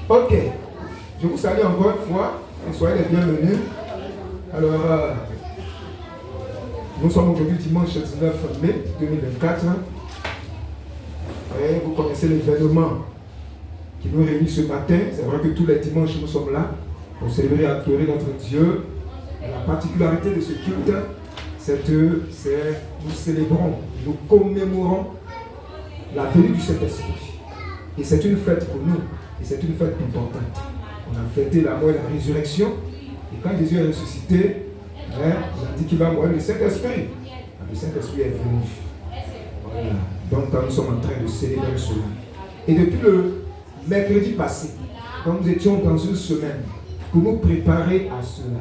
Ok. Je vous salue encore une fois. Soyez les bienvenus. Alors, nous sommes aujourd'hui dimanche 19 mai 2024. Et vous connaissez l'événement qui nous réunit ce matin. C'est vrai que tous les dimanches nous sommes là pour célébrer et adorer notre Dieu. Et la particularité de ce culte, c'est que nous célébrons, nous commémorons la venue du Saint-Esprit. Et c'est une fête pour nous. Et c'est une fête importante. On a fêté la mort et la résurrection. Et quand Jésus est ressuscité, il a dit qu'il va mourir le Saint-Esprit. Le Saint-Esprit est venu. Voilà. Donc nous sommes en train de célébrer cela. Et depuis le mercredi passé, quand nous étions dans une semaine pour nous préparer à cela.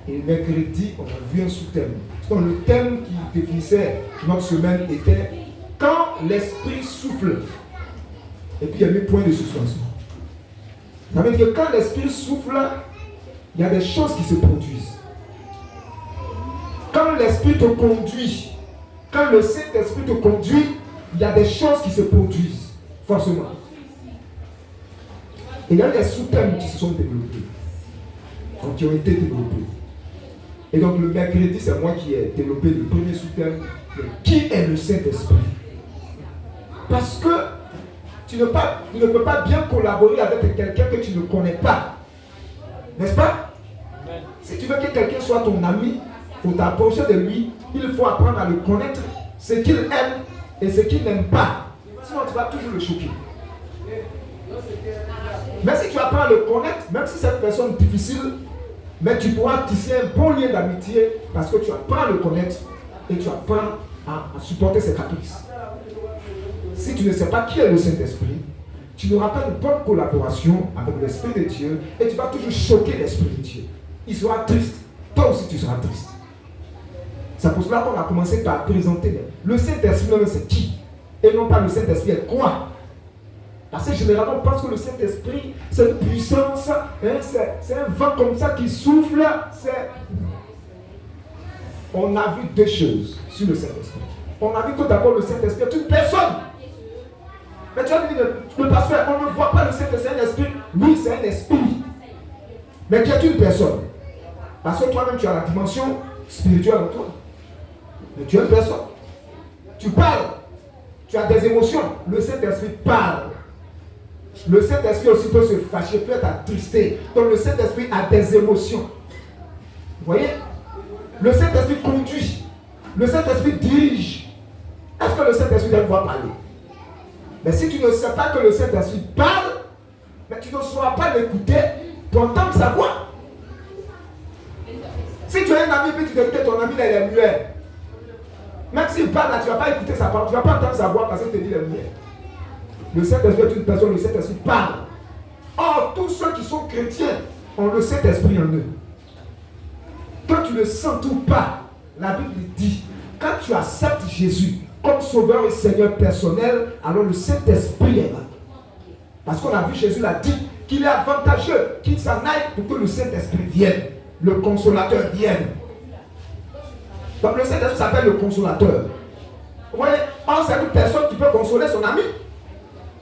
Et le mercredi, on a vu un sous-thème. Donc le thème qui définissait notre semaine était « Quand l'Esprit souffle ». Et puis il y a eu point de suspension. Ça veut dire que quand l'Esprit souffle, il y a des choses qui se produisent. Quand l'Esprit te conduit, quand le Saint-Esprit te conduit, il y a des choses qui se produisent, forcément. Et il y a des sous-thèmes qui se sont développés, donc qui ont été développés. Et donc le mercredi, c'est moi qui ai développé le premier sous-thème, qui est le Saint-Esprit. Parce que tu ne peux pas bien collaborer avec quelqu'un que tu ne connais pas. N'est-ce pas? Si tu veux que quelqu'un soit ton ami, il faut t'approcher de lui, il faut apprendre à le connaître, ce qu'il aime et ce qu'il n'aime pas. Sinon tu vas toujours le choquer. Mais si tu apprends à le connaître, même si c'est une personne difficile, mais tu pourras tisser un bon lien d'amitié parce que tu apprends à le connaître et tu apprends à supporter ses caprices. Si tu ne sais pas qui est le Saint-Esprit, tu n'auras pas une bonne collaboration avec l'Esprit de Dieu et tu vas toujours choquer l'Esprit de Dieu. Il sera triste. Toi aussi, tu seras triste. C'est pour cela qu'on a commencé par présenter le Saint-Esprit, c'est qui? Et non pas le Saint-Esprit est quoi? Parce que généralement, on pense que le Saint-Esprit, c'est une puissance, c'est un vent comme ça qui souffle. On a vu deux choses sur le Saint-Esprit. On a vu que d'abord le Saint-Esprit est une personne. Mais tu as dit, le pasteur, on ne voit pas le Saint-Esprit, c'est un esprit. Oui, c'est un esprit. Mais qui est une personne. Parce que toi-même, tu as la dimension spirituelle en toi. Mais tu es une personne. Tu parles. Tu as des émotions. Le Saint-Esprit parle. Le Saint-Esprit aussi peut se fâcher, peut être attristé. Donc le Saint-Esprit a des émotions. Vous voyez? Le Saint-Esprit conduit. Le Saint-Esprit dirige. Est-ce que le Saint-Esprit doit pouvoir parler? Mais si tu ne sais pas que le Saint-Esprit parle, mais tu ne sauras pas l'écouter pour entendre sa voix. Si tu as un ami et tu te dis que ton ami est muet, même s'il parle là, tu ne vas pas écouter sa parole, tu ne vas pas entendre sa voix parce qu'il te dit les muet. Le Saint-Esprit est une personne, le Saint-Esprit parle. Or, tous ceux qui sont chrétiens ont le Saint-Esprit en eux. Quand tu ne sens tout pas, la Bible dit, quand tu acceptes Jésus comme sauveur et Seigneur personnel, alors le Saint-Esprit est là. Parce qu'on a vu Jésus l'a dit qu'il est avantageux qu'il s'en aille pour que le Saint-Esprit vienne, le consolateur vienne. Donc le Saint-Esprit s'appelle le consolateur. Vous voyez, c'est une personne qui peut consoler son ami.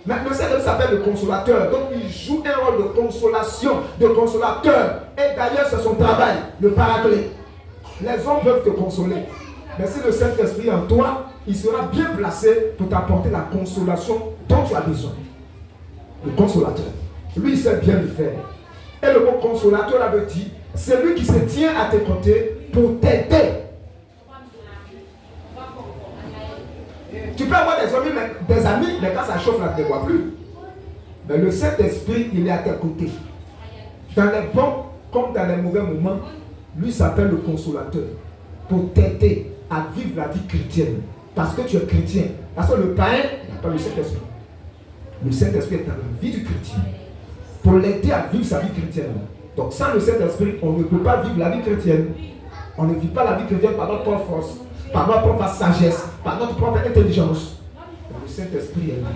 Mais le Saint-Esprit s'appelle le consolateur. Donc il joue un rôle de consolation, de consolateur. Et d'ailleurs c'est son travail, le paraclet. Les hommes peuvent te consoler. Mais si le Saint-Esprit est en toi, il sera bien placé pour t'apporter la consolation dont tu as besoin. Le consolateur. Lui, il sait bien le faire. Et le mot consolateur, là, veut dire, c'est lui qui se tient à tes côtés pour t'aider. Tu peux avoir des amis, mais quand ça chauffe, là, tu ne les vois plus. Mais le Saint-Esprit, il est à tes côtés. Dans les bons comme dans les mauvais moments, lui s'appelle le consolateur. Pour t'aider à vivre la vie chrétienne. Parce que tu es chrétien. Parce que le païen n'a pas le Saint-Esprit. Le Saint-Esprit est dans la vie du chrétien. Pour l'aider à vivre sa vie chrétienne. Donc sans le Saint-Esprit, on ne peut pas vivre la vie chrétienne. On ne vit pas la vie chrétienne par notre propre force, par notre propre sagesse, par notre propre intelligence. Donc, le Saint-Esprit est là.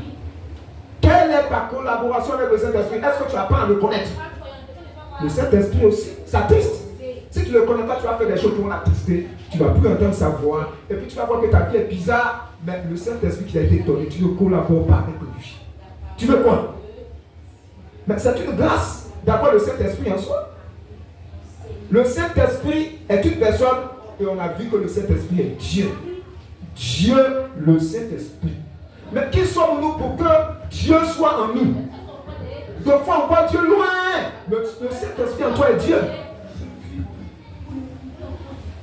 Quelle est ta collaboration avec le Saint-Esprit? Est-ce que tu apprends à le connaître? Le Saint-Esprit aussi, ça triste. Si tu ne le connais pas, tu vas faire des choses pour l'attrister. Tu ne vas plus entendre sa voix. Et puis tu vas voir que ta vie est bizarre. Mais le Saint-Esprit qui a été donné, tu ne collabores pas avec lui. Tu veux quoi? Mais c'est une grâce d'avoir le Saint-Esprit en soi. Le Saint-Esprit est une personne et on a vu que le Saint-Esprit est Dieu. Dieu, le Saint-Esprit. Mais qui sommes-nous pour que Dieu soit en nous? Deux fois on voit Dieu loin. Le Saint-Esprit en toi est Dieu.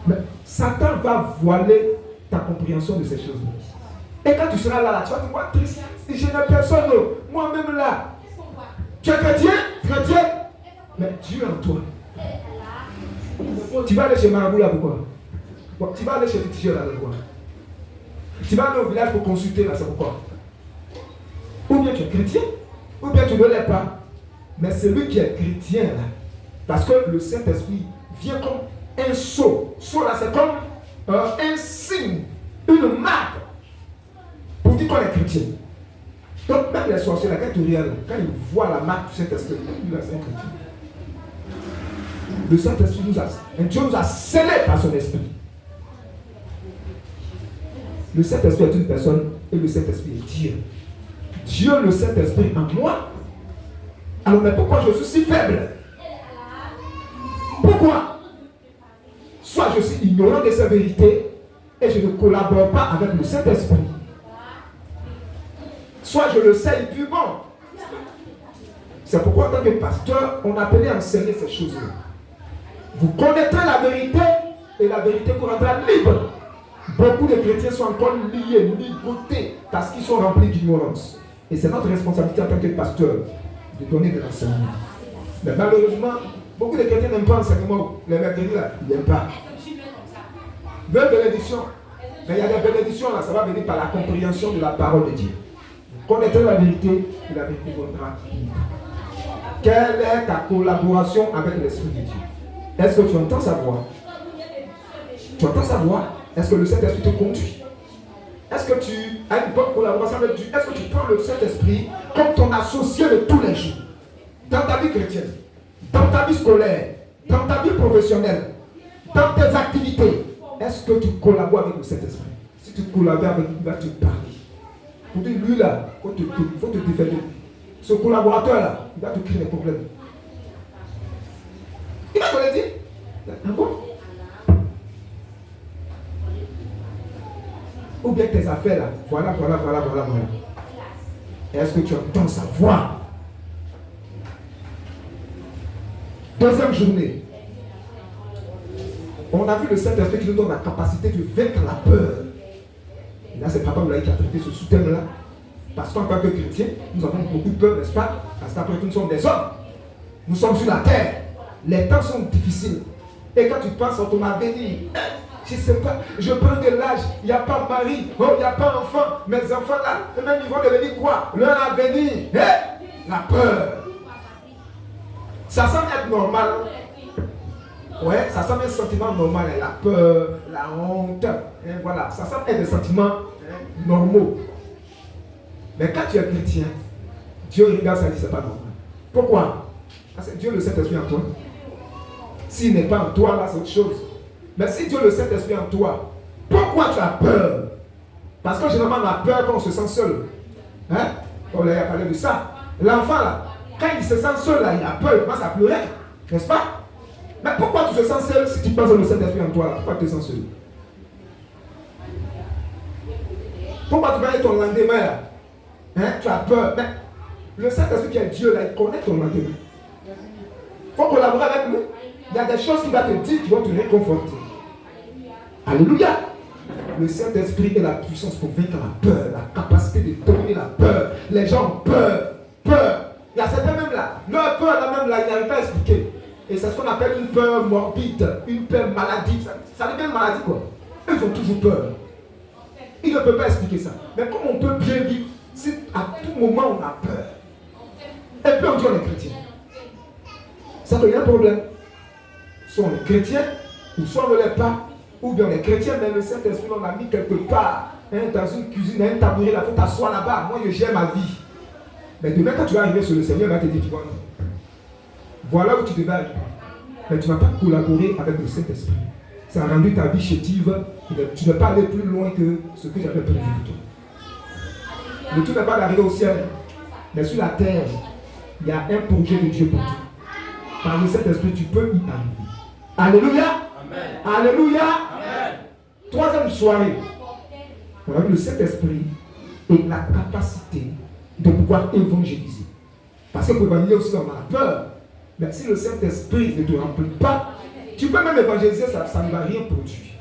Mais Satan va voiler ta compréhension de ces choses-là. Et quand tu seras là, tu vas te voir triste. Si je n'ai personne, moi-même là. Tu es chrétien? Chrétien? Mais Dieu en toi. Tu vas aller chez Marabout là pourquoi? Tu vas aller chez Dieu là pourquoi? Tu vas aller au village pour consulter là, c'est pourquoi? Ou bien tu es chrétien, ou bien tu ne l'es pas. Mais celui qui est chrétien là, parce que le Saint-Esprit vient comme un sceau. Sceau là, c'est comme un signe, une marque pour dire qu'on est chrétien. Donc même les sorciers là, quand tu regardes, quand ils voient la marque du Saint-Esprit, ils disent c'est un chrétien. Le Saint-Esprit Dieu nous a scellés par son esprit. Le Saint-Esprit est une personne et le Saint-Esprit est Dieu. Dieu, le Saint-Esprit en moi. Alors, mais pourquoi je suis si faible? Pourquoi? Soit je suis ignorant de sa vérité et je ne collabore pas avec le Saint-Esprit. Soit je le sais et puis bon. C'est pourquoi, en tant que pasteur, on appelait à enseigner ces choses-là. Vous connaîtrez la vérité et la vérité vous rendra libre. Beaucoup de chrétiens sont encore liés, ligotés, parce qu'ils sont remplis d'ignorance. Et c'est notre responsabilité en tant que pasteur de donner de l'enseignement. Mais malheureusement, beaucoup de chrétiens n'aiment pas l'enseignement. Les mercredis là, ils n'aiment pas. Ils veulent bénédiction. Mais il y a des bénédictions là, ça va venir par la compréhension de la parole de Dieu. Vous connaîtrez la vérité et la vérité vous rendra libre. Quelle est ta collaboration avec l'Esprit de Dieu? Est-ce que tu entends sa voix? Tu entends sa voix? Est-ce que le Saint-Esprit te conduit? Est-ce que tu as une bonne collaboration avec Dieu? Est-ce que tu prends le Saint-Esprit comme ton associé de tous les jours? Dans ta vie chrétienne, dans ta vie scolaire, dans ta vie professionnelle, dans tes activités, est-ce que tu collabores avec le Saint-Esprit? Si tu collabores avec lui, il va te parler. Pour dire, lui là, il faut te défendre. Ce collaborateur-là, il va te créer des problèmes. Il va te le dire. Ah bon? Ou bien tes affaires là, voilà. Est-ce que tu entends sa voix? Deuxième journée. On a vu le Saint-Esprit qui nous donne la capacité de vaincre la peur. Et là, c'est Papa Moulaï qui a traité ce sous-thème là. Parce qu'en tant que chrétien, nous avons beaucoup de peur, n'est-ce pas? Parce qu'après tout, nous sommes des hommes. Nous sommes sur la terre. Les temps sont difficiles. Et quand tu penses à ton avenir, je ne sais pas, je prends de l'âge, il n'y a pas de mari, il n'y a pas d'enfant, mes enfants là, même ils vont devenir quoi? Leur avenir, la peur. Ça semble être normal. Ouais, ça semble être un sentiment normal, la peur, la honte, voilà, ça semble être des sentiments normaux. Mais quand tu es chrétien, Dieu regarde ça et dit c'est pas normal. Pourquoi? Parce que Dieu le Saint-Esprit en toi. S'il n'est pas en toi, là c'est autre chose. Mais si Dieu le Saint-Esprit en toi, pourquoi tu as peur? Parce que généralement on a peur quand on se sent seul. Hein? On a parlé de ça. L'enfant là, quand il se sent seul là, il a peur, il commence à pleurer. N'est-ce pas? Mais pourquoi tu te sens seul si tu penses au Saint-Esprit en toi là? Pourquoi tu te sens seul? Pourquoi tu vas aller ton lendemain là? Hein? Tu as peur. Mais le Saint-Esprit qui est Dieu là, il connaît ton lendemain. Il faut collaborer avec lui. Il y a des choses qu'il va te dire qui vont te réconforter. Alléluia. Le Saint-Esprit est la puissance pour vaincre la peur, la capacité de dominer la peur. Les gens ont peur. Il y a certains même là, leur peur là même là, ils n'arrivent pas à expliquer. Et c'est ce qu'on appelle une peur morbide, une peur maladie. Ça devient une maladie quoi. Ils ont toujours peur. Ils ne peuvent pas expliquer ça. Mais comment on peut bien vivre si à tout moment on a peur? Et puis on dit on est chrétien. Ça fait un problème. Soit on est chrétien, ou soit on ne l'est pas, ou bien on est chrétien, mais le Saint-Esprit on l'a mis quelque part, dans une cuisine, un tabouret, il faut t'asseoir là-bas. Moi je gère ma vie. Mais demain quand tu vas arriver sur le Seigneur, il va te dire, tu vois, voilà où tu devais arriver. Mais tu ne vas pas collaborer avec le Saint-Esprit. Ça a rendu ta vie chétive, tu ne vas pas aller plus loin que ce que j'avais prévu pour toi. Le tout n'est pas d'arriver au ciel, mais sur la terre. il y a un projet de Dieu pour toi. Par le Saint-Esprit, tu peux y arriver. Alléluia. Amen. Alléluia. Amen. Troisième soirée, on a vu le Saint-Esprit et la capacité de pouvoir évangéliser. Parce que pour évangéliser aussi, on a peur. Mais si le Saint-Esprit ne te remplit pas, tu peux même évangéliser, ça ne va rien produire.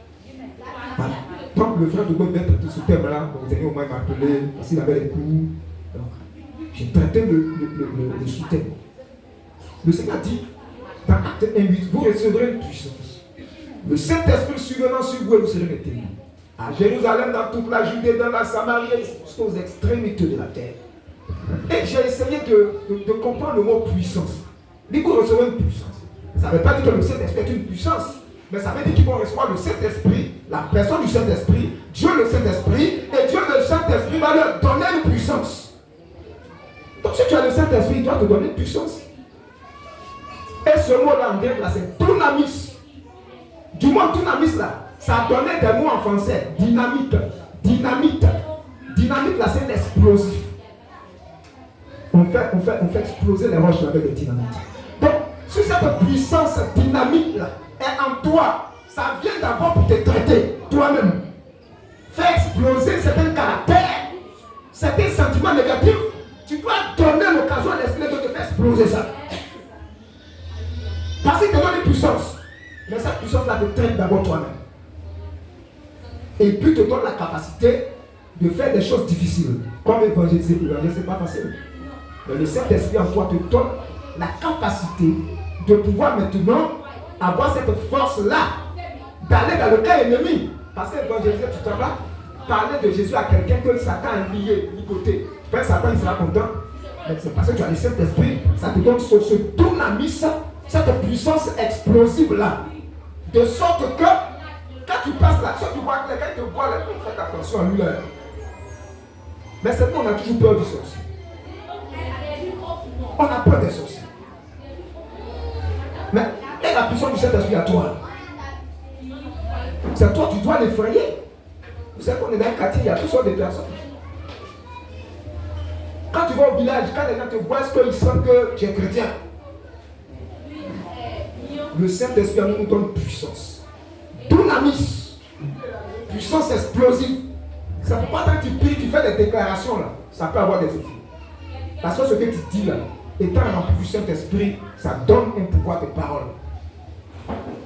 Voilà. Donc le frère de God vient traiter ce thème-là. Vous avez au moins m'appeler, parce qu'il avait les cours. Donc, j'ai traité le sous-thème. Le Seigneur dit, dans Acte 1:8, vous recevrez une puissance. Le Saint-Esprit survenant sur vous et vous serez mes témoins. À Jérusalem, dans toute la Judée, dans la Samarie, jusqu'aux extrémités de la terre. Et j'ai essayé de comprendre le mot puissance. Dit que vous recevez une puissance. Ça ne veut pas dire que le Saint-Esprit est une puissance, mais ça veut dire qu'ils vont recevoir le Saint-Esprit, la personne du Saint-Esprit, Dieu le Saint-Esprit, et Dieu le Saint-Esprit va leur donner une puissance. Donc si tu as le Saint-Esprit, il doit te donner une puissance. Et ce mot-là en grec, là, c'est dunamis. Du mot dunamis, là, ça donnait des mots en français. Dynamite. Dynamite. Dynamite, là, c'est explosif. On fait exploser les roches avec des dynamites. Donc, si cette puissance dynamique là est en toi, ça vient d'abord pour te traiter toi-même. Faire exploser certains caractères, certains sentiments négatifs. Tu dois donner l'occasion à l'esprit de te faire exploser ça. Parce qu'il te donne une puissance. Mais cette puissance-là te traite d'abord toi-même. Et puis te donne la capacité de faire des choses difficiles. Comme évangéliser, c'est pas facile. Mais le Saint-Esprit en toi te donne la capacité de pouvoir maintenant avoir cette force-là d'aller dans le cas ennemi. Parce que évangéliser, tu t'en vas parler de Jésus à quelqu'un que Satan a lié, ligoté. Tu penses que Satan il sera content. Mais c'est parce que tu as le Saint-Esprit, ça te donne ce dunamis, cette puissance explosive-là. De sorte que quand tu passes là, soit tu vois que quelqu'un te voit là, fais attention à lui là. Mais c'est qu'on a toujours peur du sorcier. On a peur des sorciers. Mais et la puissance du Saint-Esprit à toi. C'est toi, tu dois l'effrayer. Vous savez qu'on est dans un quartier, il y a toutes sortes de personnes. Quand tu vas au village, quand les gens te voient, est-ce qu'ils sentent que tu es chrétien? Le Saint-Esprit nous donne puissance. Dunamis. Puissance explosive. Ça ne peut pas tant que tu pries, tu fais des déclarations là. Ça peut avoir des effets. Parce que ce que tu dis là, étant rempli du Saint-Esprit, ça donne un pouvoir de parole.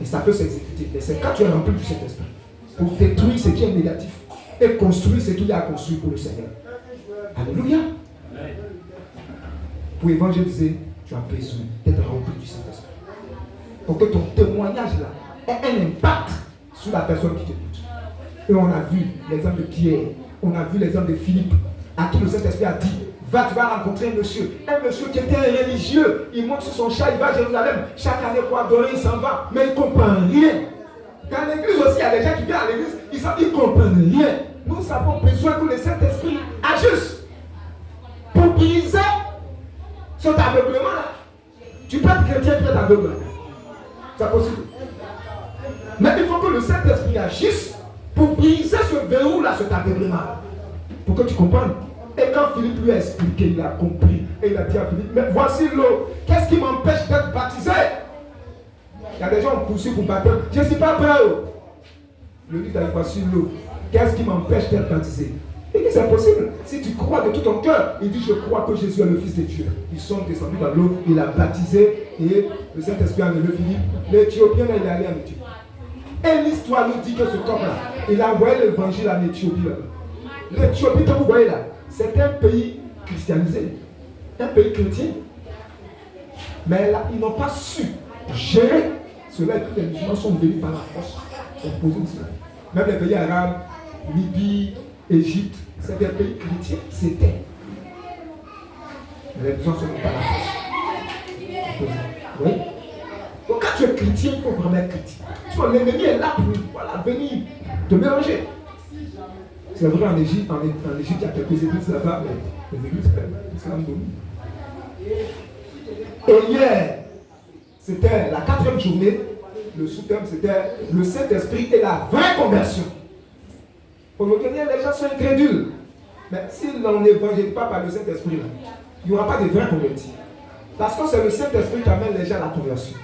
Et ça peut s'exécuter. Mais c'est quand tu es rempli du Saint-Esprit pour détruire ce qui est négatif et construire ce qu'il y a à construire pour le Seigneur. Alléluia. Pour évangéliser, tu as besoin d'être rempli du Saint-Esprit. Pour que ton témoignage là ait un impact sur la personne qui t'écoute. Et on a vu l'exemple de Pierre, on a vu l'exemple de Philippe, à qui le Saint-Esprit a dit, va, tu vas rencontrer un monsieur qui était un religieux, il monte sur son chat, il va à Jérusalem, chaque année pour adorer, il s'en va, mais il ne comprend rien. Dans l'église aussi, il y a des gens qui viennent à l'église, ils ne comprennent rien. Nous avons besoin que le Saint-Esprit agisse pour briser cet aveuglement-là. Tu peux être chrétien et être aveugle. C'est possible. Mais il faut que le Saint-Esprit agisse pour briser ce verrou-là, cet aveuglement. Pour que tu comprennes. Et quand Philippe lui a expliqué, il a compris. Et il a dit à Philippe, mais voici l'eau. Qu'est-ce qui m'empêche d'être baptisé? Il y a des gens qui poursuivent pour baptême. Je ne suis pas prêt. Le dit, voici l'eau. Qu'est-ce qui m'empêche d'être baptisé? Il dit, c'est possible. Si tu crois de tout ton cœur, il dit, je crois que Jésus est le Fils de Dieu. Ils sont descendus dans l'eau, il a baptisé et le Saint-Esprit a enlevé Philippe. L'Éthiopien, il est allé en Éthiopie. Et l'histoire nous dit que ce homme-là, il a envoyé l'évangile en Éthiopie. L'Éthiopie, que vous voyez là, c'est un pays christianisé, un pays chrétien. Mais là, ils n'ont pas su gérer cela. Et tous les musulmans sont venus par la force. Même les pays arabes, Libye, Égypte, c'est des pays chrétiens, c'était. Mais les musulmans sont venus par la force. Oui. Donc quand tu es chrétien, il faut vraiment être chrétien. L'ennemi est là pour venir te mélanger. C'est vrai en Égypte, il y a quelques églises là-bas, mais les églises l'islam domine. Et hier, c'était la 4e journée, le sous-thème c'était le Saint-Esprit et la vraie conversion. Aujourd'hui, les gens sont incrédules. Mais si l'on n'évangélise pas par le Saint-Esprit, il n'y aura pas de vrais convertis. Parce que c'est le Saint-Esprit qui amène les gens à la conversion.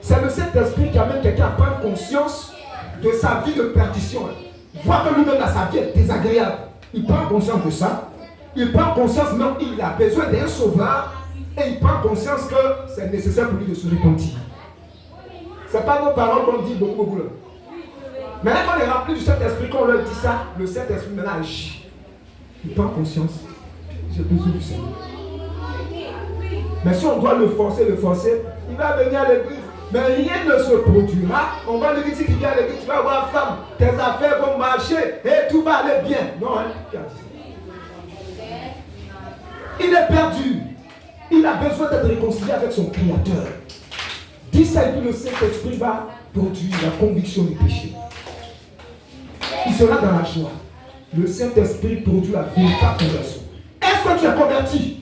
C'est le Saint-Esprit qui amène quelqu'un à prendre conscience de sa vie de perdition. Voir que lui-même, sa vie est désagréable. Il prend conscience de ça. Il prend conscience même qu'il a besoin d'un sauveur. Et il prend conscience que c'est nécessaire pour lui de se repentir. Ce n'est pas nos paroles qu'on dit beaucoup. Maintenant qu'on est rempli du Saint-Esprit, qu'on leur dit ça, le Saint-Esprit maintenant agit. Il prend conscience. J'ai besoin du Seigneur. Mais si on doit le forcer, il va venir à l'église. Mais rien ne se produira. On va lui dire si tu viens à l'église, tu vas avoir femme, tes affaires vont marcher et tout va aller bien. Non, hein? Il est perdu. Il a besoin d'être réconcilié avec son Créateur. Dis ça et puis le Saint-Esprit va produire la conviction du péché. Il sera dans la joie. Le Saint-Esprit produit la véritable conversion. Est-ce que tu es converti?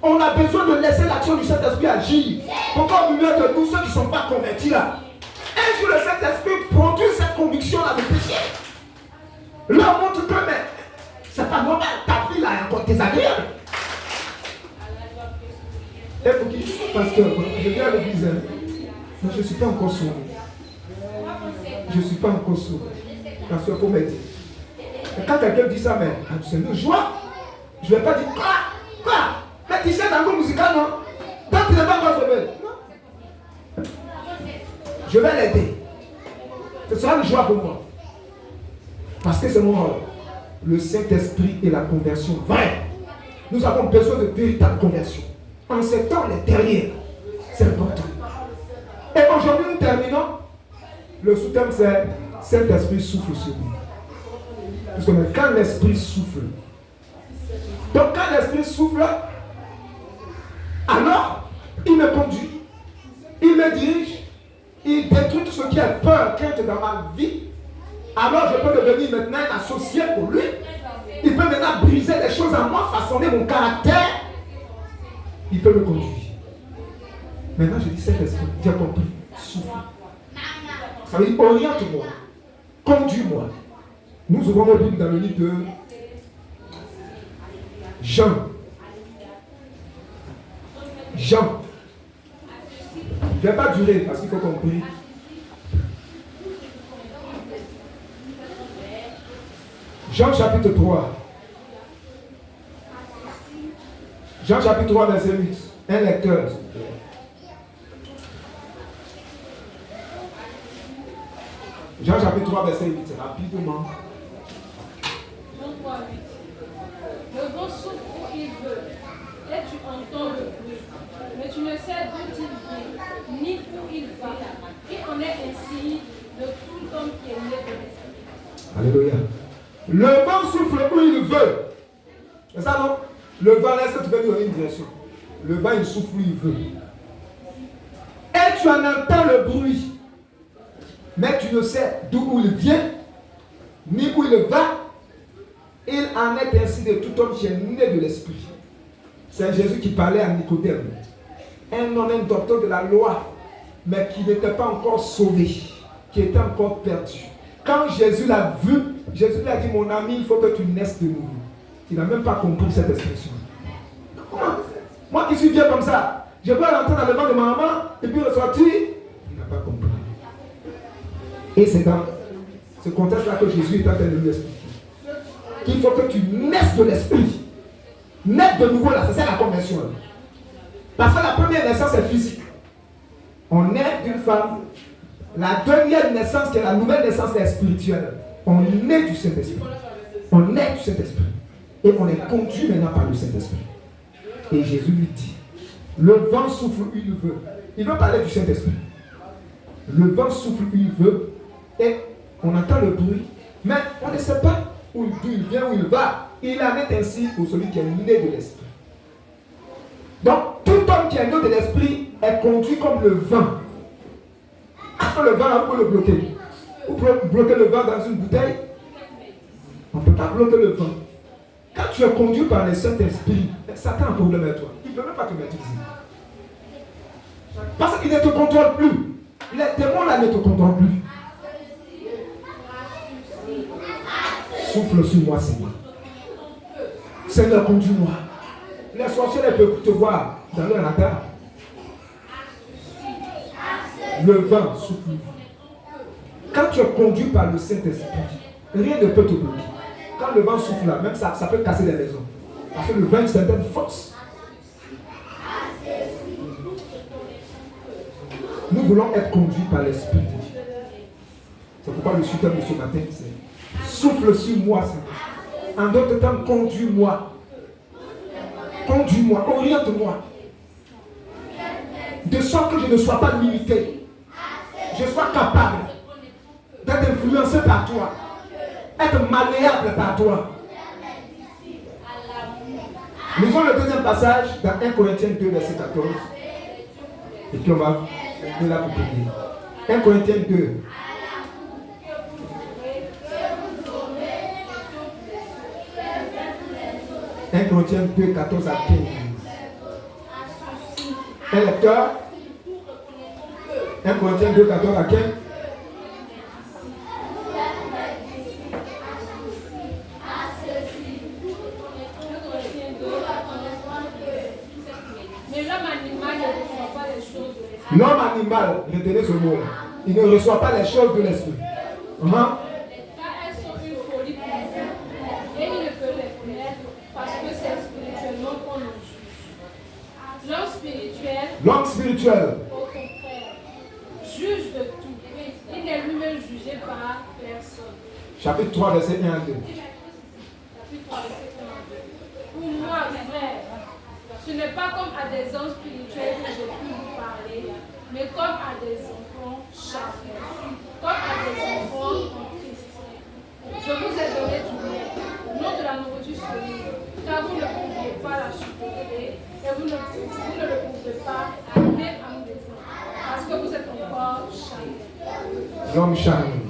On a besoin de laisser l'action du Saint-Esprit agir. Pourquoi au milieu de nous, ceux qui ne sont pas convertis là? Un jour, le Saint-Esprit produit cette conviction-là de péché. Leur montre que, mais c'est pas normal, ta vie là est encore désagréable. Et pour qui? Pasteur, je viens à l'église. Mais je ne suis pas encore sauvé. Je ne suis pas encore sauvé. Pasteur, il faut m'aider. Et quand quelqu'un dit ça, mais c'est une joie. Je ne vais pas dire quoi? Mais tu sais dans le groupe musical, non? Donc tu n'es pas encore sauvé. Non. Je vais l'aider. Ce sera une joie pour moi. Parce que c'est mon rôle. Le Saint-Esprit et la conversion vraie. Nous avons besoin de véritable conversion. En ces temps, les derniers, c'est important. Et aujourd'hui, nous terminons. Le sous-thème, c'est Saint-Esprit souffle sur nous. Parce que quand l'Esprit souffle, donc quand l'Esprit souffle, alors, il me conduit, il me dirige, il détruit tout ce qui est peur, crainte dans ma vie. Alors, je peux devenir maintenant un associé pour lui. Il peut maintenant briser les choses en moi, façonner mon caractère. Il peut me conduire. Maintenant, je dis Saint-Esprit, tu as compris, souffle. Ça veut dire oriente-moi, conduis-moi. Nous ouvrons nos Bibles dans le livre de Jean. Je ne vais pas durer parce qu'il faut qu'on prie. Jean chapitre 3. Jean chapitre 3, verset 8. Un lecteur. Jean chapitre 3, verset 8. Rapidement. Jean 3, 8. Le vent souffle où il veut, et tu entends le bruit, mais tu ne sais d'où il vient, ni où il va. Il en est ainsi de tout homme qui est né de l'esprit. Alléluia. Le vent souffle où il veut. C'est ça, non? Le vent, est-ce que tu peux lui donner une direction? Le vent, il souffle où il veut. Et tu en entends le bruit. Mais tu ne sais d'où il vient, ni où il va. Il en est ainsi de tout homme qui est né de l'esprit. C'est Jésus qui parlait à Nicodème. Un homme, un docteur de la loi, mais qui n'était pas encore sauvé, qui était encore perdu. Quand Jésus l'a vu, Jésus lui a dit, mon ami, il faut que tu naisses de nouveau. Il n'a même pas compris cette expression. Comment? Moi qui suis vieux comme ça, je peux rentrer dans le ventre de ma maman et puis ressortir. Il n'a pas compris. Et c'est dans ce contexte-là que Jésus est en train de lui expliquer qu'il faut que tu naisses de l'esprit. Naître de nouveau là, c'est ça la conversion. Parce que la première naissance est physique. On naît d'une femme. La deuxième naissance, qui est la nouvelle naissance, est spirituelle. On naît du Saint-Esprit. On naît du Saint-Esprit. Et on est conduit maintenant par le Saint-Esprit. Et Jésus lui dit, le vent souffle où il veut. Il veut parler du Saint-Esprit. Le vent souffle où il veut. Et on entend le bruit. Mais on ne sait pas d'où il vient, où il va. Il en est ainsi pour celui qui est né de l'Esprit. Donc, tout homme qui est né de l'Esprit est conduit comme le vent. Est-ce que le vent, on peut le bloquer? Vous pouvez bloquer le vent dans une bouteille? On ne peut pas bloquer le vent. Quand tu es conduit par le Saint-Esprit, Satan a un problème avec toi. Il ne peut même pas te maîtriser. Parce qu'il ne te contrôle plus. Les démons là ne te contrôlent plus. Souffle sur moi, Seigneur. Seigneur, conduis-moi. Les sorciers ne peuvent plus te voir. dans le radar. Le vent souffle. Quand tu es conduit par le Saint-Esprit, rien ne peut te bloquer. Quand le vent souffle là, même ça peut casser les maisons. Parce que le vent a une certaine force. Nous voulons être conduits par l'Esprit de Dieu. C'est pourquoi le sujet de ce matin, c'est souffle sur moi, Seigneur. En d'autres temps, conduis-moi. Conduis-moi, oriente-moi. De sorte que je ne sois pas limité. Je sois capable d'être influencé par toi. Être malléable par toi. Lisons le deuxième passage dans 1 Corinthiens 2, verset 14. Et puis on va venir là pour prier. 1 Corinthiens 2. « 1 Corinthiens 2, 14 à 15. Un lecteur. 1 Corinthiens 2, 14 à 15. L'homme animal, retenez ce mot, il ne reçoit pas les choses de l'esprit. Car elles sont une folie pour lui. Et il ne peut les connaître parce que c'est spirituellement qu'on le juge. L'homme spirituel, au contraire, juge de tout. Il n'est lui-même jugé par personne. Chapitre 3, verset 1 à 2. Chapitre 3, verset 1 à 2. Pour moi, frère, ce n'est pas comme à des hommes spirituels que j'ai pu vous parler, mais comme à des enfants charnels, comme à des enfants en Christ. Je vous ai donné du lait, non de la nourriture solide, car vous ne pouviez pas la supporter et vous ne le pouvez pas même à nous défendre, parce que vous êtes encore charnels. L'homme charnel.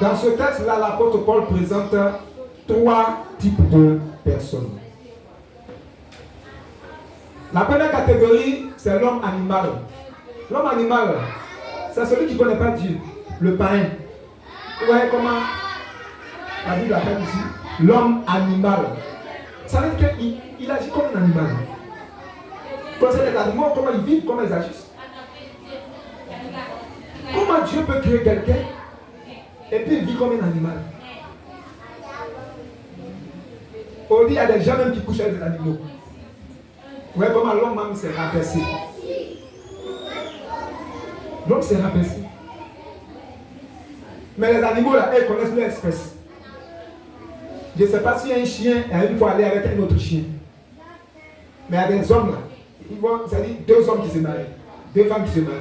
Dans ce texte-là, l'apôtre Paul présente 3 types de personnes. La première catégorie, c'est l'homme animal. L'homme animal, c'est celui qui ne connaît pas Dieu, le païen. Vous voyez comment la Bible l'appelle ici? L'homme animal. Ça veut dire qu'il agit comme un animal. Vous connaissez les animaux, comment ils vivent, comment ils agissent. Comment Dieu peut créer quelqu'un et puis il vit comme un animal? Aujourd'hui, il y a des gens même qui couchent avec des animaux. Vous voyez comment l'homme même s'est rabaissé. L'homme s'est rabaissé. Mais les animaux là, ils connaissent leur espèce. Je ne sais pas si un chien a une fois aller avec un autre chien. Mais il y a des hommes là, ils vont, c'est-à-dire 2 hommes qui se marient, 2 femmes qui se marient.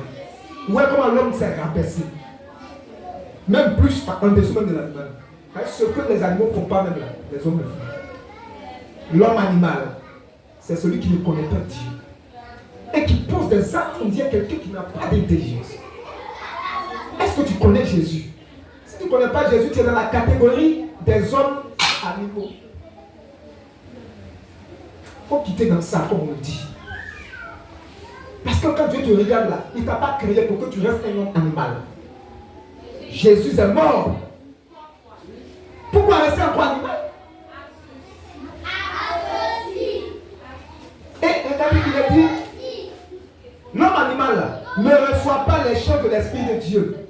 Vous voyez comment l'homme s'est rabaissé. Même plus en dessous même de l'animal. Ce que les animaux ne font pas même là, les hommes le font. L'homme animal, c'est celui qui ne connaît pas Dieu. Et qui pose des actes, on dirait quelqu'un qui n'a pas d'intelligence. Est-ce que tu connais Jésus? Si tu ne connais pas Jésus, tu es dans la catégorie des hommes animaux. Il faut quitter dans ça, comme on le dit. Parce que quand Dieu te regarde là, il ne t'a pas créé pour que tu restes un homme animal. Jésus est mort. Pourquoi rester encore animal? Et regardez qu'il a dit, l'homme animal ne reçoit pas les choses de l'Esprit de Dieu.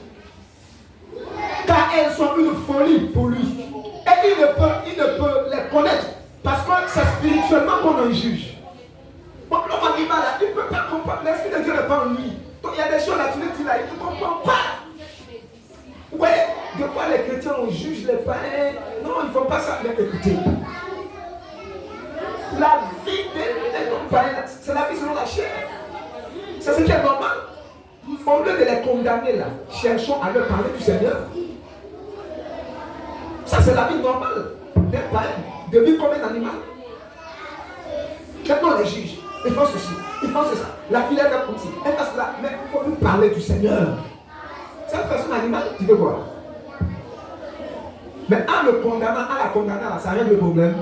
Car elles sont une folie pour lui. Et il ne peut les connaître. Parce que c'est spirituellement qu'on en juge. Bon, l'homme animal, il ne peut pas comprendre. L'Esprit de Dieu n'est pas en lui. Donc il y a des choses là, tu les dis là, il ne comprend pas. Oui, de quoi les chrétiens on juge les païens. Non, il ne faut pas ça. Mais écoutez, la vie des païens, c'est la vie selon la chair. C'est ce qui est normal. Au lieu de les condamner là, cherchons à leur parler du Seigneur. Ça c'est la vie normale des païens, de vivre comme un animal. Maintenant les juges, ils font ceci, ils font cela. La fille elle fait comme ci, elle fait cela. Mais il faut nous parler du Seigneur. Cette personne animale, tu veux voir. Mais en le condamnant, en la condamnant, là, ça règle le problème.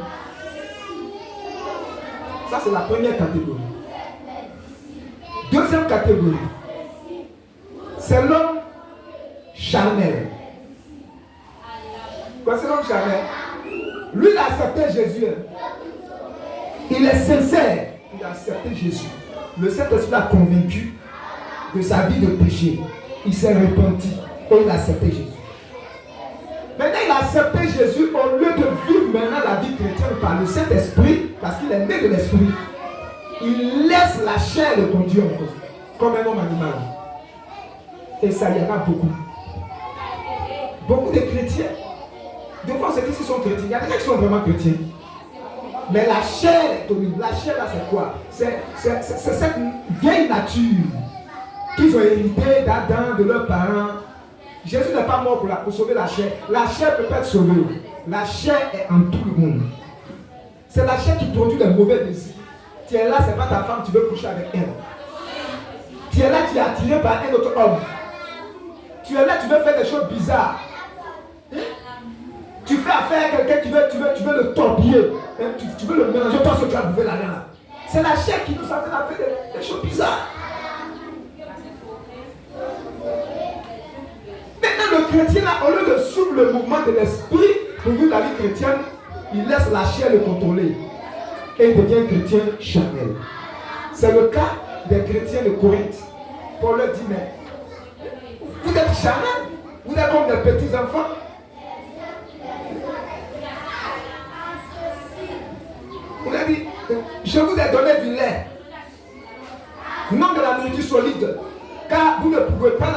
Ça c'est la première catégorie. Deuxième catégorie, c'est l'homme charnel. Quoi, c'est l'homme charnel? Lui, il a accepté Jésus. Il est sincère. Il il a accepté Jésus, le Saint-Esprit l'a convaincu de sa vie de péché. Il s'est repenti et il a accepté Jésus. Maintenant, il a accepté Jésus au lieu de vivre maintenant la vie chrétienne par le Saint-Esprit, parce qu'il est né de l'Esprit. Il laisse la chair le conduire comme un homme animal. Et ça y en a beaucoup. Beaucoup de chrétiens. Des fois, c'est qu'ils sont chrétiens. Il y a des gens qui sont vraiment chrétiens. Mais la chair est horrible. La chair, là, c'est quoi? C'est cette vieille nature qu'ils ont héritée d'Adam, de leurs parents. Jésus n'est pas mort pour sauver la chair. La chair peut pas être sauvée. La chair est en tout le monde. C'est la chair qui produit les mauvais désirs. Tu es là, c'est pas ta femme, tu veux coucher avec elle. Tu es là, tu es attiré par un autre homme. Tu es là, tu veux faire des choses bizarres. Tu fais affaire à quelqu'un, tu veux le torpiller. Tu veux le mélanger, toi, ce que tu as bouffé là. C'est la chair qui nous amène à faire des choses bizarres. Maintenant, le chrétien, là, au lieu de suivre le mouvement de l'esprit pour vivre la vie chrétienne, il laisse la chair le contrôler. Et il devient chrétien charnel. C'est le cas des chrétiens de Corinthe. Paul leur dit, mais vous êtes charnel, vous êtes comme des petits enfants. On a dit, je vous ai donné du lait, non de la nourriture solide, car vous ne pouvez pas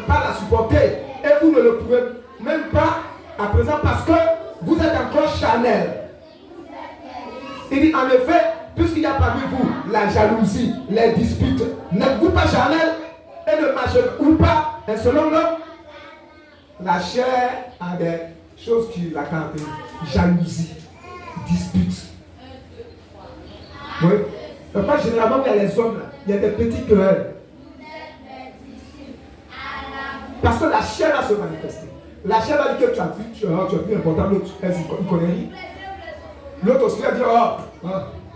la supporter, et vous ne le pouvez même pas à présent parce que vous êtes encore charnel. Il dit, en effet, puisqu'il y a parmi vous la jalousie, les disputes, n'êtes-vous pas charnel et ne marchez-vous pas selon l'homme? La chair a des choses qui la caractérisent. Jalousie, dispute. Oui. Pas généralement, il y a les hommes, là, il y a des petits querelles. Parce que la chair va se manifester. La chair va dire que tu as vu plus important, l'autre, elle ne connaît rien. L'autre aussi va dire,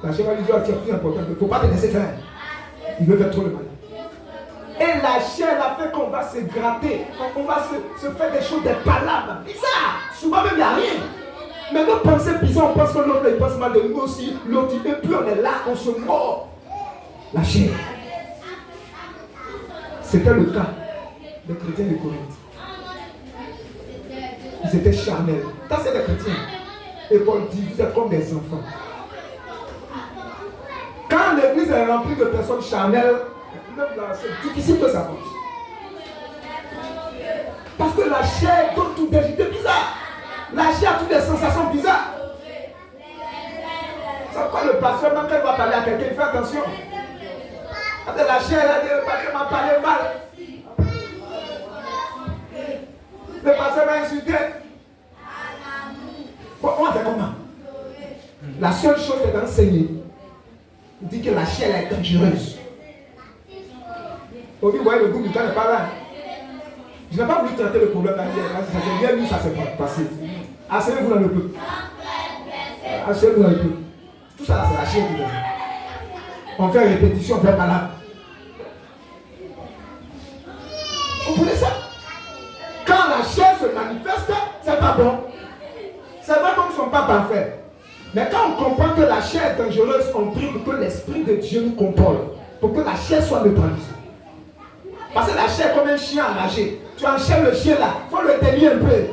la chair va lui dire, tu es plus important, il ne faut pas te laisser faire. Il veut faire trop le mal. Et la chair a fait qu'on va se gratter, on va se faire des choses, des palabres bizarres. Souvent même il n'y a rien. Mais nos pensées bizarres, on pense que l'autre il pense mal de nous aussi, l'autre et puis on est là, on se mord. La chair. C'était le cas des chrétiens de Corinthe. Ils étaient charnels. Ça c'est des chrétiens. Et Paul dit, vous êtes comme des enfants. Quand l'église est remplie de personnes charnelles, c'est difficile que ça marche. Parce que la chair donne toutes des idées bizarres. La chair a toutes des sensations bizarres. C'est pourquoi le pasteur, même quand il va parler à quelqu'un, il fait attention. Parce que la chair, le pasteur m'a parlé mal. Le pasteur m'a insulté. Bon, on va faire comment? La seule chose c'est d'enseigner. Il dit que la chair est dangereuse. Vous voyez, le goût du temps n'est pas là. Je n'ai pas voulu traiter le problème là. Ça s'est bien vu, ça s'est passé. Asseyez-vous dans le peuple. Asseyez-vous dans le peuple. Tout ça, c'est la chair qui donne. On fait répétition, on fait malade. Vous voulez ça? Quand la chair se manifeste, c'est pas bon. C'est vrai qu'on ne sont pas parfaits. Mais quand on comprend que la chair est dangereuse, on prie pour que l'Esprit de Dieu nous contrôle. Pour que la chair soit neutralisée. Parce que la chair est comme un chien enragé. Tu enchaînes le chien là, il faut le délier un peu.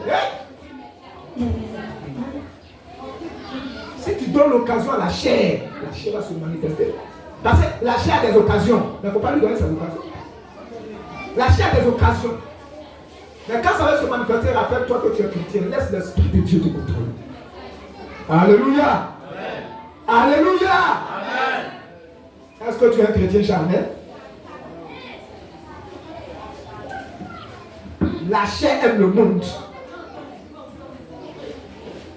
Si tu donnes l'occasion à la chair va se manifester. Parce que la chair a des occasions. Mais il ne faut pas lui donner ses occasions. La chair a des occasions. Mais quand ça va se manifester, rappelle-toi que tu es chrétien. Laisse l'Esprit de Dieu te contrôler. Alléluia. Amen. Alléluia. Amen. Est-ce que tu es un chrétien charnel? La chair aime le monde.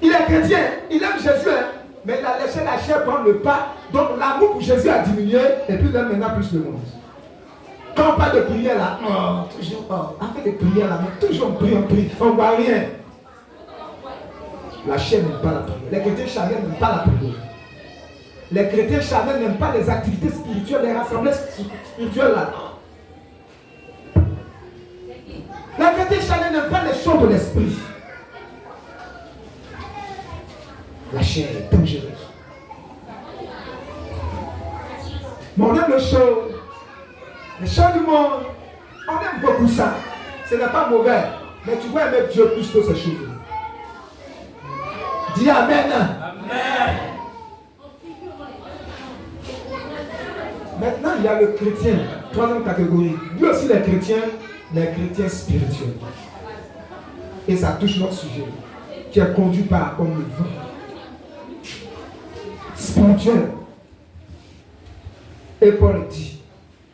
Il est chrétien, il aime Jésus, mais il a laissé la chair prendre le pas. Donc l'amour pour Jésus a diminué et puis il aime maintenant plus le monde. Quand on parle de prière là, toujours, on fait des prières là, mais toujours on prie, on ne voit rien. La chair n'aime pas la prière. Les chrétiens charnels n'aiment pas la prière. Les chrétiens charnels n'aiment pas les activités spirituelles, les rassemblements spirituels là. Les chrétiens charnels n'aiment pas les choses de l'esprit. La chair est dangereuse. Mais on aime le show. Les shows du monde. On aime beaucoup ça. Ce n'est pas mauvais. Mais tu dois aimer Dieu plus que ces choses. Dis Amen. Amen. Maintenant, il y a le chrétien. Troisième catégorie. Lui aussi, les chrétiens spirituels. Et ça touche notre sujet. Qui est conduit par comme le vent. Spirituel. Et Paul dit,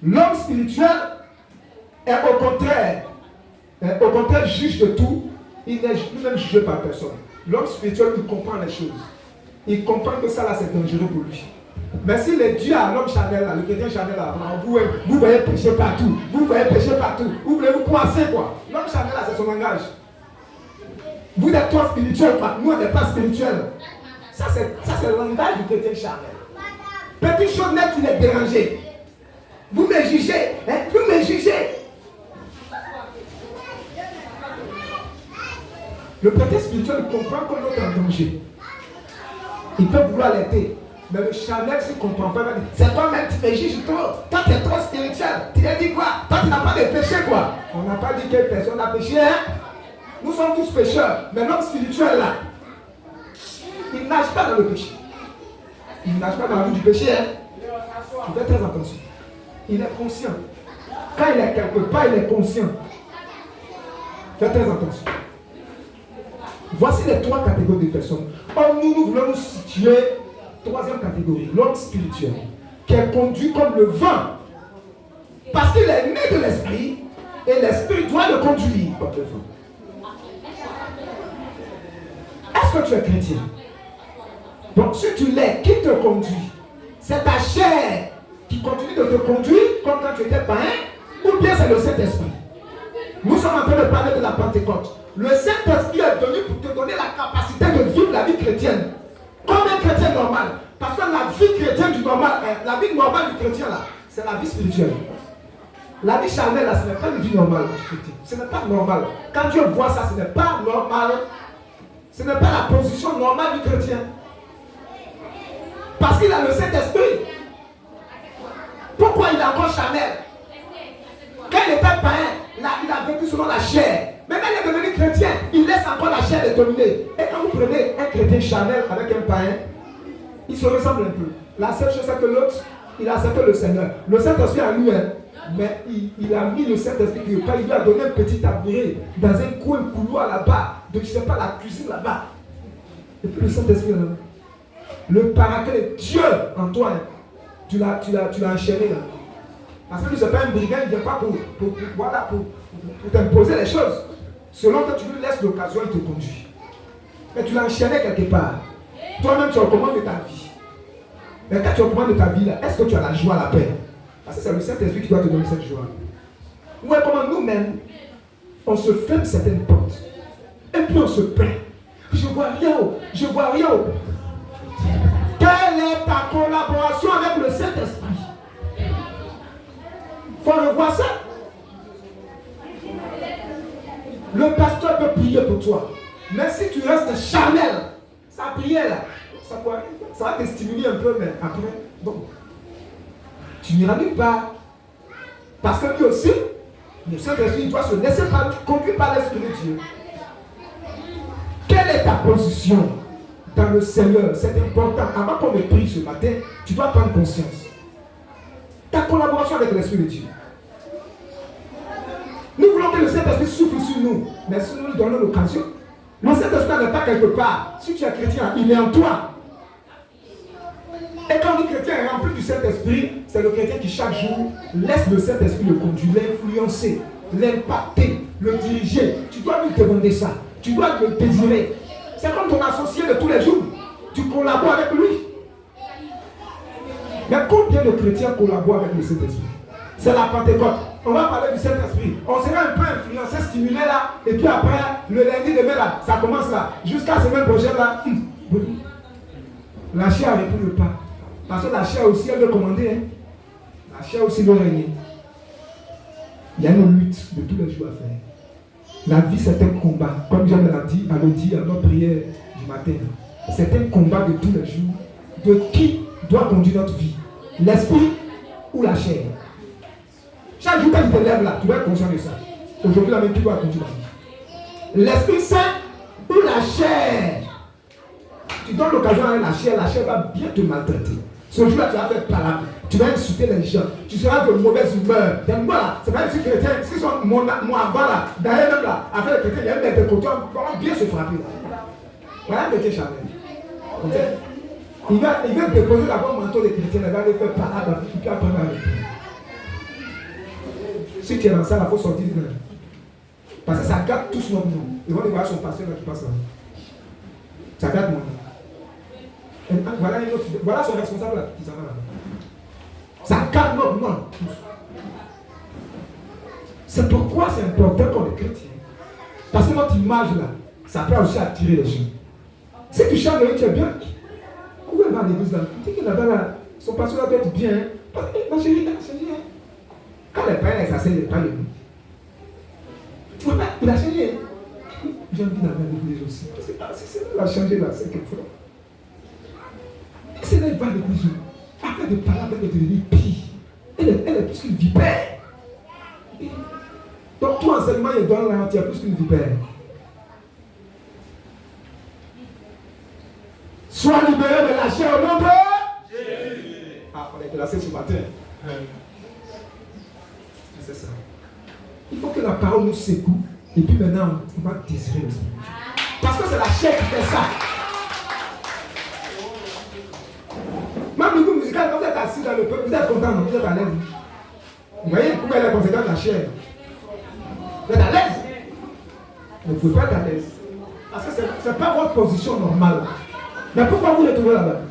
l'homme spirituel est au contraire juge de tout. Il n'est lui-même jugé par personne. L'homme spirituel, il comprend les choses. Il comprend que ça là, c'est dangereux pour lui. Mais s'il est Dieu à l'homme charnel là, le chrétien charnel là, vous voyez pécher partout. Vous voyez pécher partout. Vous voulez vous coincer quoi. L'homme charnel là, c'est son langage. Vous êtes toi spirituel, quoi. Nous on n'est pas spirituel. Ça c'est le langage du chrétien charnel. Petite chose nette, il est dérangé. Vous me jugez, hein? Vous me jugez. Le chrétien spirituel comprend que l'autre est en danger. Il peut vouloir l'aider. Mais le charnel, s'il ne comprend pas, il dit, c'est toi-même, tu me juges trop. Toi, tu es trop spirituel. Tu as dit quoi? Toi, tu n'as pas de péché, quoi. On n'a pas dit quelle personne a péché, hein? Nous sommes tous pécheurs. Mais l'homme spirituel, là, il ne nage pas dans le péché. Il ne nage pas dans la vie du péché, hein? Tu fais très attention. Il est conscient. Quand il est quelque part, il est conscient. Fais très attention. Voici les trois catégories de personnes. Or, nous voulons nous situer. Troisième catégorie, l'homme spirituel, qui est conduit comme le vent. Parce qu'il est né de l'esprit, et l'esprit doit le conduire comme le vent. Est-ce que tu es chrétien? Donc si tu l'es, qui te conduit? C'est ta chair qui continue de te conduire comme quand tu étais païen, ou bien c'est le Saint-Esprit? Nous sommes en train de parler de la Pentecôte. Le Saint-Esprit est venu pour te donner la capacité de vivre la vie chrétienne. Comme un chrétien normal. Parce que la vie chrétienne du normal, la vie normale du chrétien là, c'est la vie spirituelle. La vie charnelle là, ce n'est pas une vie normale du chrétien. Ce n'est pas normal. Quand Dieu voit ça, ce n'est pas normal. Ce n'est pas la position normale du chrétien. Parce qu'il a le Saint-Esprit. Pourquoi il est encore charnel? Quand il était païen, il a vécu selon la chair. Mais quand il est devenu chrétien, il laisse encore la chair le dominer. Et quand vous prenez un chrétien charnel avec un païen, il se ressemble un peu. La seule chose c'est que l'autre, il a accepté le Seigneur. Le Saint-Esprit a lui, mais il a mis le Saint-Esprit quelque part. Il lui a donné un petit tabouret dans un coin couloir là-bas. Donc je ne sais pas, la cuisine là-bas. Et puis le Saint-Esprit là. Le paraclet, Dieu en toi, tu l'as enchaîné là. Parce que lui, ce n'est pas un brigand, il ne vient pas pour t'imposer les choses. Selon que tu lui laisses l'occasion, il te conduit. Mais tu l'as enchaîné quelque part. Toi-même, tu es au commande de ta vie. Mais quand tu es au commande de ta vie, est-ce que tu as la joie, la paix? Parce que c'est le Saint-Esprit qui doit te donner cette joie. Ouais, comment nous-mêmes, on se ferme certaines portes. Et puis on se plaint. Je vois rien. Je vois rien. Quelle est ta collaboration avec le Saint-Esprit? Il faut revoir ça. Le pasteur peut prier pour toi. Mais si tu restes charnel, sa prière là, ça va te stimuler un peu, mais après, bon, tu n'iras nulle part. Parce que lui aussi, le Saint-Esprit doit se laisser conduire par l'Esprit de Dieu. Quelle est ta position dans le Seigneur? C'est important. Avant qu'on me prie ce matin, tu dois prendre conscience. Ta collaboration avec l'Esprit de Dieu. Nous voulons que le Saint-Esprit souffle sur nous. Mais si nous lui donnons l'occasion, le Saint-Esprit n'est pas quelque part. Si tu es chrétien, il est en toi. Et quand le chrétien est rempli du Saint-Esprit, c'est le chrétien qui chaque jour laisse le Saint-Esprit le conduire, l'influencer, l'impacter, le diriger. Tu dois lui demander ça. Tu dois le désirer. C'est comme ton associé de tous les jours. Tu collabores avec lui. Mais combien de chrétiens collaborent avec le Saint-Esprit? C'est la Pentecôte. On va parler du Saint-Esprit. On sera un peu influencé, stimulé là. Et puis après, le lundi demain là, ça commence là. Jusqu'à la semaine prochaine là. La chair ne répond pas. Parce que la chair aussi, elle veut commander. Hein. La chair aussi veut régner. Il y a une lutte de tous les jours à faire. La vie, c'est un combat. Comme je l'ai dit à notre prière du matin. C'est un combat de tous les jours. De qui doit conduire notre vie? L'esprit ou la chair. Chaque jour quand tu te lèves là, tu dois être conscient de ça. Aujourd'hui, la même tu dois continuer. L'Esprit Saint ou la chair. Tu donnes l'occasion à la chair va bien te maltraiter. Ce jour-là, tu vas faire parler. Tu vas insulter les gens. Tu seras de mauvaise humeur. Voilà, c'est pas si chrétien, si sont moi avant là, d'ailleurs même là, après les chrétiens, il y a même des côtés, on va bien se frapper là. Voilà un chrétien charnel. Il va déposer la bonne manteau des chrétiens, il va aller faire parade, et puis après, si tu es dans ça, il faut sortir de là. Parce que ça gâte tous nos noms. Ils vont aller voir son pasteur là qui passe là. Ça gâte mon nom. Voilà son responsable là qui s'en va là. Ça gâte notre nom. C'est pourquoi c'est important pour les chrétiens. Parce que notre image là, ça peut aussi attirer les gens. Si tu chantes de lui, tu es bien. Où elle va à l'église là? Tu dis que là-bas là, son pasteur là doit être bien. Ma chérie, quand les païens s'asseyent, ils parlent de nous. Tu vois pas, il a changé. J'ai envie d'aller à l'église aussi. Parce que c'est a changé là, c'est quelque chose. C'est là qu'il va à l'église. Après de parler, elle est devenue pire. Elle est plus qu'une vipère. Donc tout enseignement, il donne là, tu es plus qu'une vipère. Sois libéré de la chair au nom de Jésus. Ah, on est classé ce matin. C'est ça. Il faut que la parole nous secoue. Et puis maintenant, on va désirer le Seigneur. Parce que c'est la chair qui fait ça. Même le groupe musical, quand vous êtes assis dans le peuple, vous êtes content, non? Vous êtes à l'aise. Vous voyez pourquoi il est conséquent de la chair? Vous êtes à l'aise. Mais vous ne pouvez pas être à l'aise. Parce que ce n'est pas votre position normale. Mais pourquoi vous le trouvez là-bas?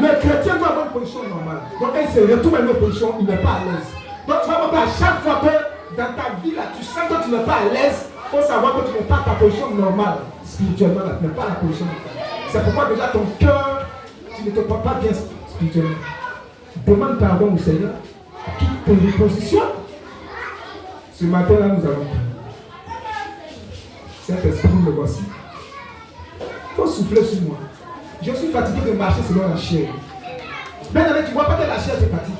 Le chrétien doit avoir une position normale. Donc quand il se retrouve à une position, il n'est pas à l'aise. Donc tu vas voir à chaque fois que dans ta vie là, tu sens que tu n'es pas à l'aise, il faut savoir que tu n'es pas à ta position normale. Spirituellement, là, tu n'es pas à la position normale. C'est pourquoi déjà ton cœur, tu ne te portes pas bien spirituellement. Demande pardon au Seigneur qui te repositionne. Ce matin là, nous allons cet esprit, le voici. Il faut souffler sur moi. Je suis fatigué de marcher selon la chair. Mais tu ne vois pas que la chair te fatigue.